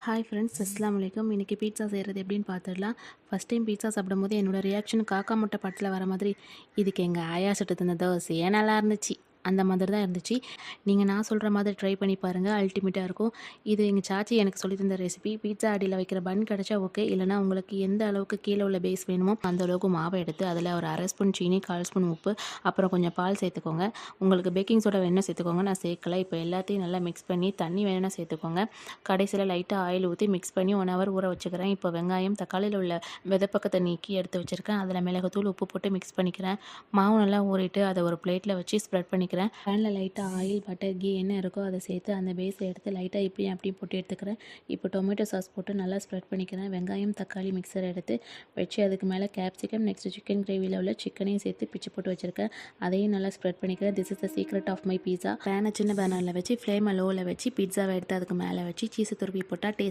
Hi friends, அஸ்ஸலாமு அலைக்கும். இன்றைக்கி பீட்சா செய்கிறது எப்படின்னு பார்த்துடலாம். ஃபஸ்ட் டைம் பீட்சா சாப்பிடும்போது என்னோட ரியாக்ஷன் காக்கா முட்டை படத்தில் வர மாதிரி, இதுக்கு எங்கள் ஆயா சுட்டு தந்த தோசையே நல்லா இருந்துச்சு, அந்த மாதிரி தான் இருந்துச்சு. நீங்கள் நான் சொல்கிற மாதிரி ட்ரை பண்ணி பாருங்கள், அல்டிமேட்டாக இருக்கும். இது எங்கள் சாச்சி எனக்கு சொல்லி தந்த ரெசிபி. பீட்சா அடியில் வைக்கிற பன் கிடச்சா ஓகே, இல்லைனா உங்களுக்கு எந்த அளவுக்கு கீழே உள்ள பேஸ் வேணுமோ அந்த அளவுக்கு மாவை எடுத்து அதில் ஒரு அரை ஸ்பூன் சீனி, 1/4 ஸ்பூன் உப்பு, அப்புறம் கொஞ்சம் பால் சேர்த்துக்கோங்க. உங்களுக்கு பேக்கிங் சோடா வேணும்னா சேர்த்துக்கோங்க, நான் சேர்க்கல. இப்போ எல்லாத்தையும் நல்லா மிக்ஸ் பண்ணி தண்ணி வேணும்னா சேர்த்துக்கோங்க. கடைசியில் லைட்டாக ஆயில் ஊற்றி மிக்ஸ் பண்ணி 1 ஹவர் ஊற வச்சுக்கிறேன். இப்போ வெங்காயம், தக்காளியில் உள்ள விதை பக்கத்தை நீக்கி எடுத்து வச்சுருக்கேன். அதில் மிளகுத்தூள், உப்பு போட்டு மிக்ஸ் பண்ணிக்கிறேன். மாவு நல்லா ஊறிட்டு அதை ஒரு பிளேட்டில் வச்சு ஸ்ப்ரெட் பண்ணிக்கிறேன். பேனில் லைட்டாக ஆயில், பட்டர், கீ என்ன இருக்கோ அதை சேர்த்து அந்த பேஸை எடுத்து லைட்டாக இப்படியும் அப்படியும் போட்டு எடுத்துக்கிறேன். இப்போ டொமேட்டோ சாஸ் போட்டு நல்லா ஸ்ப்ரெட் பண்ணிக்கிறேன். வெங்காயம், தக்காளி மிக்சரை எடுத்து வச்சு அதுக்கு மேலே கேப்சிகம், நெக்ஸ்ட் சிக்கன் கிரேவியில் உள்ள சிக்கனையும் சேர்த்து பிச்சு போட்டு வச்சுருக்கேன். அதையும் நல்லா ஸ்ப்ரெட் பண்ணிக்கிறேன். This is the secret of my pizza. பேனை சின்ன பேனரில் வச்சு ஃப்ளேமை லோவில் வச்சு பீட்சாவை எடுத்து அதுக்கு மேலே வச்சு சீஸை துருவி போட்டால்